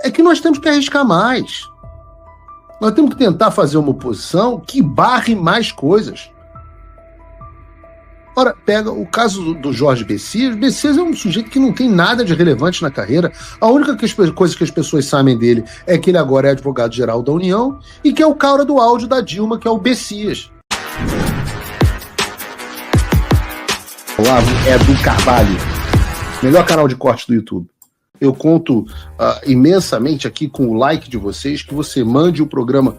é que nós temos que arriscar mais. Nós temos que tentar fazer uma oposição que barre mais coisas. Ora, pega o caso do Jorge Bessias. Bessias é um sujeito que não tem nada de relevante na carreira. A única coisa que as pessoas sabem dele é que ele agora é advogado-geral da União e que é o cara do áudio da Dilma, que é o Bessias. Olavo é do Carvalho, melhor canal de corte do YouTube. Eu conto imensamente aqui com o like de vocês, que você mande o programa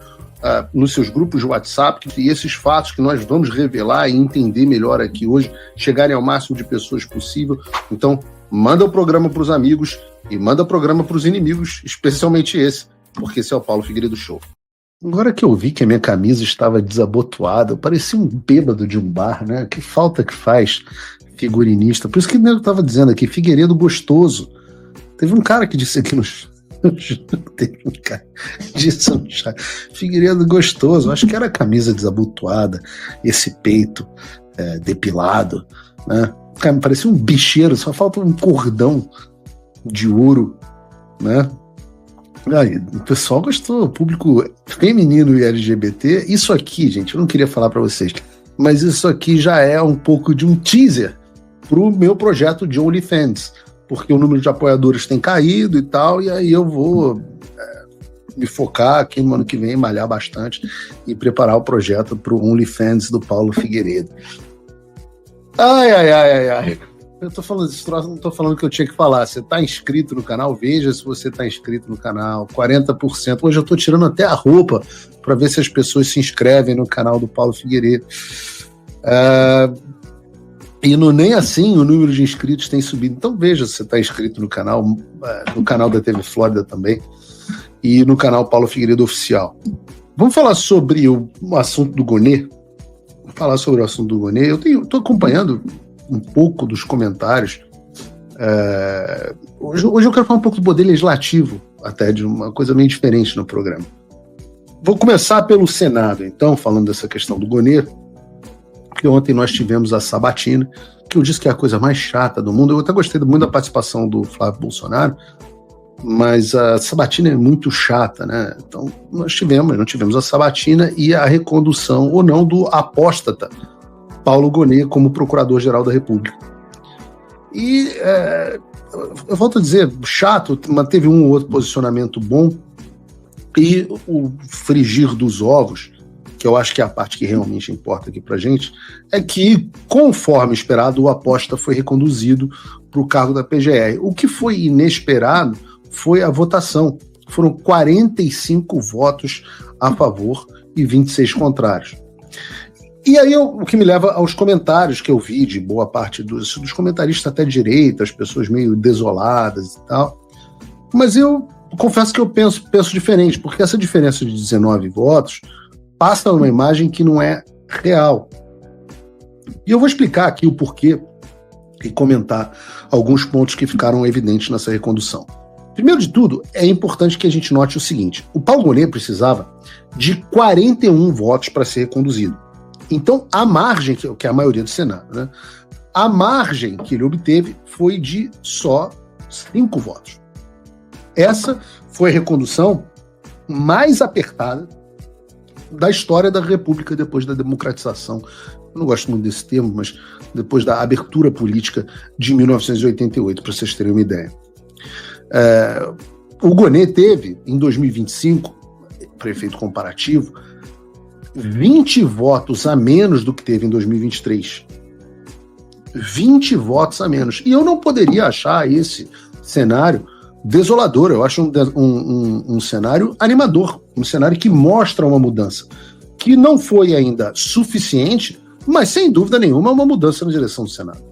nos seus grupos de WhatsApp, e esses fatos que nós vamos revelar e entender melhor aqui hoje, chegarem ao máximo de pessoas possível. Então, manda o programa para os amigos e manda o programa para os inimigos, especialmente esse, porque esse é o Paulo Figueiredo Show. Agora que eu vi que a minha camisa estava desabotoada, eu parecia um bêbado de um bar, né? Que falta que faz figurinista. Por isso que eu estava dizendo aqui, Figueiredo gostoso. Teve um cara que disse aqui no Teve um cara que disse no chat, Figueiredo gostoso. Acho que era a camisa desabotoada, esse peito depilado, né? Cara, parecia um bicheiro, só falta um cordão de ouro, né? Aí, o pessoal gostou, o público feminino e LGBT. Isso aqui, gente, eu não queria falar para vocês, mas isso aqui já é um pouco de um teaser pro meu projeto de OnlyFans, porque o número de apoiadores tem caído e tal, e aí eu vou me focar aqui no ano que vem, malhar bastante e preparar o projeto pro OnlyFans do Paulo Figueiredo. Ai. Eu tô falando desse troço, não tô falando o que eu tinha que falar. Você tá inscrito no canal? Veja se você tá inscrito no canal. 40%. Hoje eu tô tirando até a roupa para ver se as pessoas se inscrevem no canal do Paulo Figueiredo. E nem assim o número de inscritos tem subido. Então veja se você tá inscrito no canal da TV Flórida também, e no canal Paulo Figueiredo Oficial. Vamos falar sobre o assunto do Gonê? Vamos falar sobre o assunto do Gonê. Eu tô acompanhando um pouco dos comentários. Hoje eu quero falar um pouco do poder legislativo, até de uma coisa meio diferente no programa. Vou começar pelo Senado, então, falando dessa questão do Gonê, porque ontem nós tivemos a sabatina, que eu disse que é a coisa mais chata do mundo. Eu até gostei muito da participação do Flávio Bolsonaro, mas a sabatina é muito chata, né? Então, nós não tivemos a sabatina e a recondução ou não do apóstata Paulo Gonê como Procurador-Geral da República. E, eu volto a dizer, chato, mas teve um ou outro posicionamento bom, e o frigir dos ovos, que eu acho que é a parte que realmente importa aqui pra gente, é que, conforme esperado, o apóstata foi reconduzido para o cargo da PGR. O que foi inesperado foi a votação. Foram 45 votos a favor e 26 contrários. E aí o que me leva aos comentários que eu vi de boa parte dos comentaristas até de direita, as pessoas meio desoladas e tal. Mas eu confesso que eu penso diferente, porque essa diferença de 19 votos passa uma imagem que não é real. E eu vou explicar aqui o porquê e comentar alguns pontos que ficaram evidentes nessa recondução. Primeiro de tudo, é importante que a gente note o seguinte: o Paulo Gonê precisava de 41 votos para ser reconduzido. Então, a margem, que é a maioria do Senado, né? A margem que ele obteve foi de só 5 votos. Essa foi a recondução mais apertada da história da República depois da democratização. Eu não gosto muito desse termo, mas depois da abertura política de 1988, para vocês terem uma ideia. O Gonê teve, em 2025, prefeito comparativo, 20 votos a menos do que teve em 2023. 20 votos a menos. E eu não poderia achar esse cenário desolador. Eu acho um cenário animador, um cenário que mostra uma mudança, que não foi ainda suficiente, mas sem dúvida nenhuma é uma mudança na direção do Senado.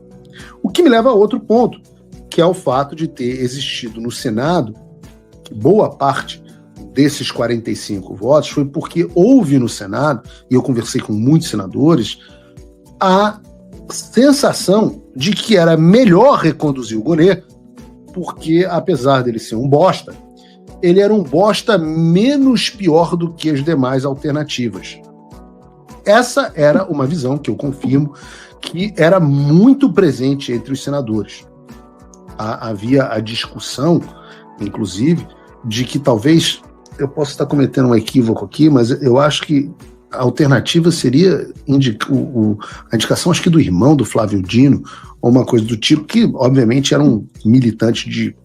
O que me leva a outro ponto, que é o fato de ter existido no Senado, boa parte desses 45 votos foi porque houve no Senado, e eu conversei com muitos senadores, a sensação de que era melhor reconduzir o Gonê, porque, apesar dele ser um bosta, ele era um bosta menos pior do que as demais alternativas. Essa era uma visão que eu confirmo que era muito presente entre os senadores. Havia a discussão, inclusive, de que talvez eu possa estar cometendo um equívoco aqui, mas eu acho que a alternativa seria a indicação, acho que do irmão do Flávio Dino, ou uma coisa do tipo, que obviamente era um militante de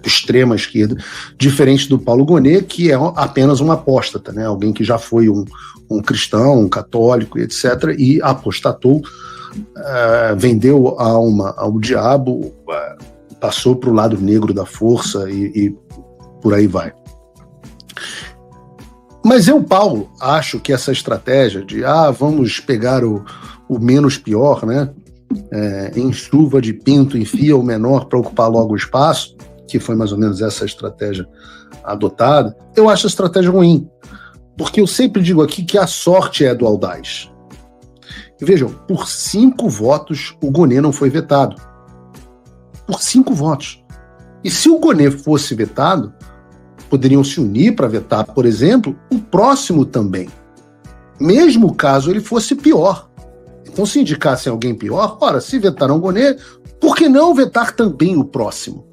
extrema esquerda, diferente do Paulo Gonet, que é apenas um apóstata, né? Alguém que já foi um cristão, um católico, etc., e apostatou, vendeu a alma ao diabo, passou para o lado negro da força e por aí vai. Mas eu, Paulo, acho que essa estratégia de vamos pegar o menos pior, né? Em chuva de pinto, enfia o menor para ocupar logo o espaço, que foi mais ou menos essa estratégia adotada, eu acho a estratégia ruim. Porque eu sempre digo aqui que a sorte é do audaz. E vejam, por 5 votos o Gonet não foi vetado. Por 5 votos. E se o Gonet fosse vetado, poderiam se unir para vetar, por exemplo, o próximo também. Mesmo caso ele fosse pior. Então, se indicassem alguém pior, ora, se vetaram o Gonet, por que não vetar também o próximo?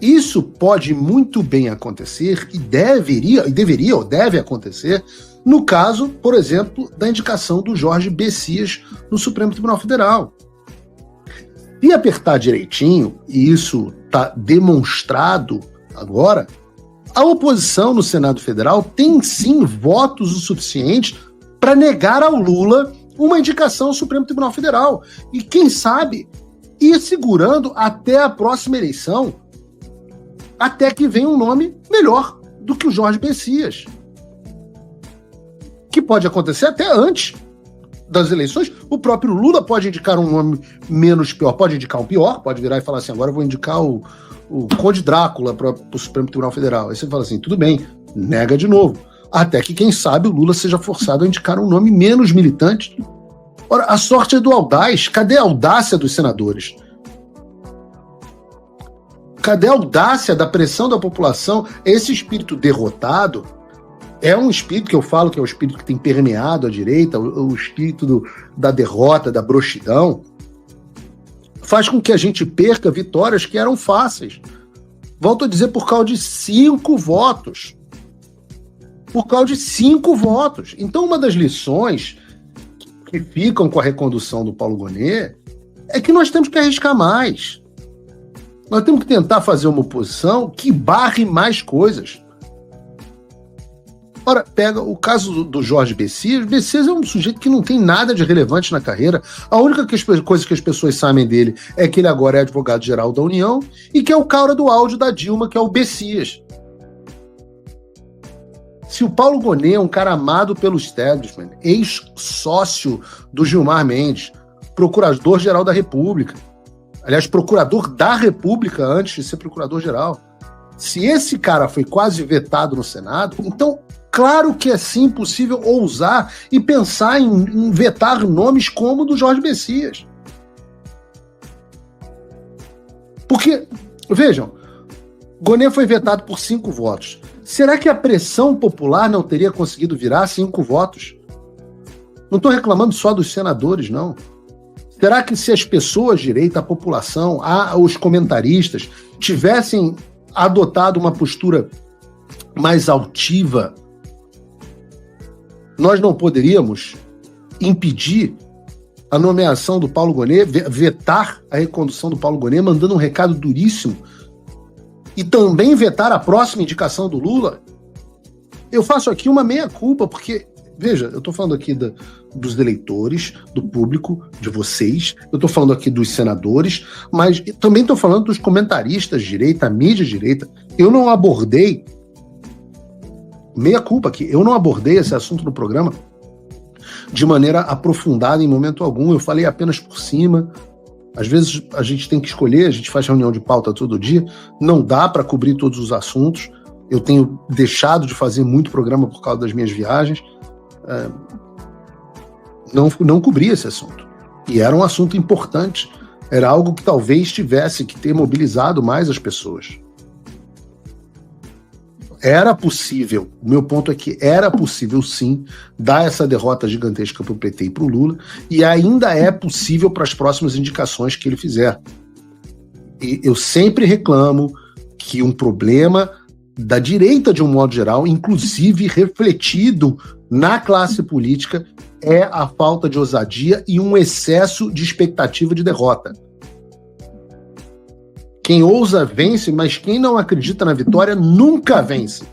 Isso pode muito bem acontecer e deveria ou deve acontecer no caso, por exemplo, da indicação do Jorge Bessias no Supremo Tribunal Federal. Se apertar direitinho, e isso está demonstrado agora, a oposição no Senado Federal tem sim votos o suficiente para negar ao Lula uma indicação ao Supremo Tribunal Federal. E quem sabe ir segurando até a próxima eleição, até que venha um nome melhor do que o Jorge Bessias. Que pode acontecer até antes das eleições. O próprio Lula pode indicar um nome menos pior, pode indicar um pior, pode virar e falar assim, agora eu vou indicar o Conde Drácula para o Supremo Tribunal Federal. Aí você fala assim, tudo bem, nega de novo. Até que, quem sabe, o Lula seja forçado a indicar um nome menos militante. Ora, a sorte é do audaz. Cadê a audácia dos senadores? Cadê a audácia da pressão da população? Esse espírito derrotado é um espírito que eu falo que é o espírito que tem permeado a direita, o espírito da derrota, da broxidão, faz com que a gente perca vitórias que eram fáceis. Volto a dizer, por causa de 5 votos. Por causa de 5 votos. Então, uma das lições que ficam com a recondução do Paulo Gonet é que nós temos que arriscar mais. Nós temos que tentar fazer uma oposição que barre mais coisas. Ora, pega o caso do Jorge Bessias. Bessias é um sujeito que não tem nada de relevante na carreira. A única coisa que as pessoas sabem dele é que ele agora é advogado-geral da União e que é o cara do áudio da Dilma, que é o Bessias. Se o Paulo Gonet é um cara amado pelo establishment, ex-sócio do Gilmar Mendes, procurador-geral da República, aliás, procurador da República antes de ser procurador-geral, se esse cara foi quase vetado no Senado, então, claro que é sim possível ousar e pensar em vetar nomes como o do Jorge Bessias. Porque, vejam, Gonet foi vetado por 5 votos. Será que a pressão popular não teria conseguido virar 5 votos? Não estou reclamando só dos senadores, não. Será que se as pessoas de direita, a população, os comentaristas, tivessem adotado uma postura mais altiva, nós não poderíamos impedir a nomeação do Paulo Gonet, vetar a recondução do Paulo Gonet, mandando um recado duríssimo, e também vetar a próxima indicação do Lula? Eu faço aqui uma meia-culpa, porque, veja, eu estou falando aqui dos eleitores, do público, de vocês, eu estou falando aqui dos senadores, mas também estou falando dos comentaristas de direita, a mídia de direita. Eu não abordei, meia-culpa aqui, eu não abordei esse assunto no programa de maneira aprofundada em momento algum, eu falei apenas por cima. Às vezes a gente tem que escolher, a gente faz reunião de pauta todo dia, não dá para cobrir todos os assuntos. Eu tenho deixado de fazer muito programa por causa das minhas viagens. Não cobri esse assunto. E era um assunto importante. Era algo que talvez tivesse que ter mobilizado mais as pessoas. Era possível, o meu ponto é que era possível sim dar essa derrota gigantesca para o PT e para o Lula, e ainda é possível para as próximas indicações que ele fizer. E eu sempre reclamo que um problema da direita de um modo geral, inclusive refletido na classe política, é a falta de ousadia e um excesso de expectativa de derrota. Quem ousa vence, mas quem não acredita na vitória nunca vence.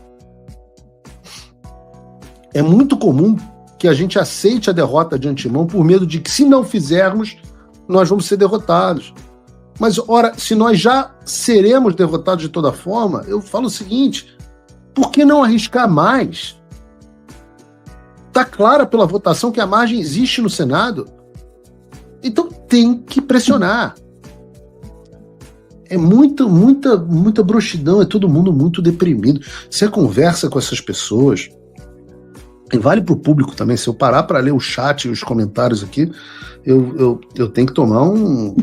É muito comum que a gente aceite a derrota de antemão por medo de que, se não fizermos, nós vamos ser derrotados. Mas, ora, se nós já seremos derrotados de toda forma, eu falo o seguinte: por que não arriscar mais? Está clara pela votação que a margem existe no Senado. Então tem que pressionar. É muita broxidão, é todo mundo muito deprimido. Você conversa com essas pessoas, e vale para o público também, se eu parar para ler o chat e os comentários aqui, eu tenho que tomar um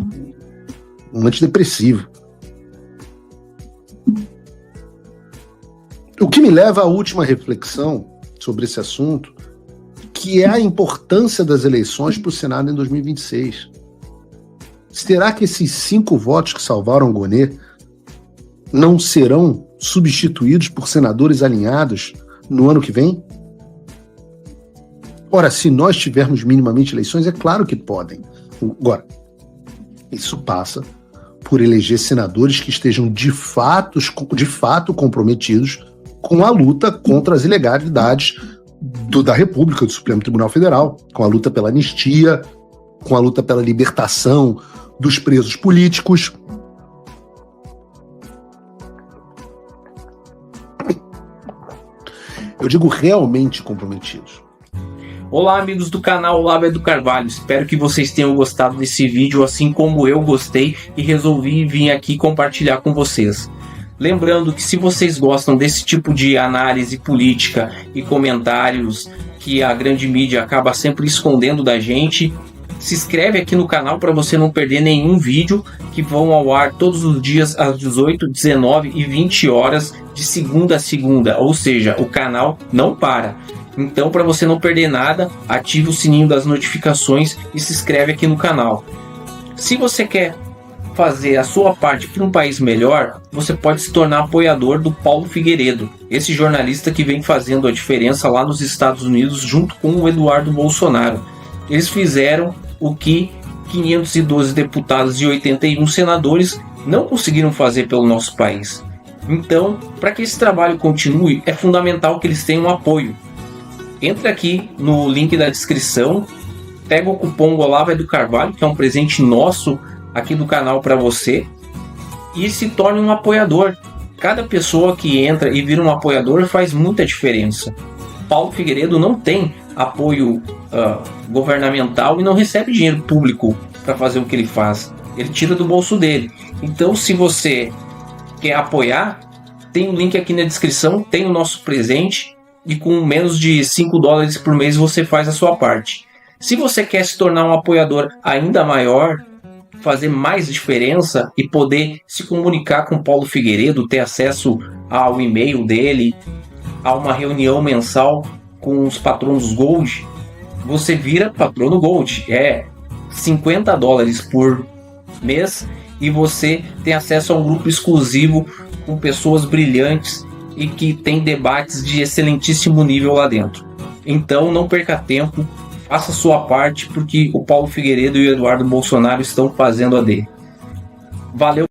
antidepressivo. O que me leva à última reflexão sobre esse assunto, que é a importância das eleições para o Senado em 2026. Será que esses 5 votos que salvaram Gonê não serão substituídos por senadores alinhados no ano que vem? Ora, se nós tivermos minimamente eleições, é claro que podem. Agora, isso passa por eleger senadores que estejam de fato comprometidos com a luta contra as ilegalidades da República, do Supremo Tribunal Federal, com a luta pela anistia, com a luta pela libertação dos presos políticos. Eu digo realmente comprometidos. Olá, amigos do canal Olavo do Carvalho, espero que vocês tenham gostado desse vídeo, assim como eu gostei e resolvi vir aqui compartilhar com vocês. Lembrando que, se vocês gostam desse tipo de análise política e comentários que a grande mídia acaba sempre escondendo da gente, se inscreve aqui no canal para você não perder nenhum vídeo, que vão ao ar todos os dias às 18, 19 e 20 horas de segunda a segunda, ou seja, o canal não para. Então, para você não perder nada, ative o sininho das notificações e se inscreve aqui no canal. Se você quer fazer a sua parte para um país melhor, você pode se tornar apoiador do Paulo Figueiredo, esse jornalista que vem fazendo a diferença lá nos Estados Unidos junto com o Eduardo Bolsonaro. Eles fizeram o que 512 deputados e 81 senadores não conseguiram fazer pelo nosso país. Então, para que esse trabalho continue, é fundamental que eles tenham apoio. Entra aqui no link da descrição, pega o cupom Olavo do Carvalho, que é um presente nosso aqui do canal para você, e se torne um apoiador. Cada pessoa que entra e vira um apoiador faz muita diferença. Paulo Figueiredo não tem apoio governamental e não recebe dinheiro público para fazer o que ele faz. Ele tira do bolso dele. Então, se você quer apoiar, tem um link aqui na descrição, tem o nosso presente, e com menos de $5 por mês você faz a sua parte. Se você quer se tornar um apoiador ainda maior, fazer mais diferença e poder se comunicar com Paulo Figueiredo, ter acesso ao e-mail dele, a uma reunião mensal com os patronos Gold, você vira patrono Gold. É $50 por mês e você tem acesso a um grupo exclusivo com pessoas brilhantes e que tem debates de excelentíssimo nível lá dentro. Então não perca tempo, faça a sua parte, porque o Paulo Figueiredo e o Eduardo Bolsonaro estão fazendo a dele. Valeu!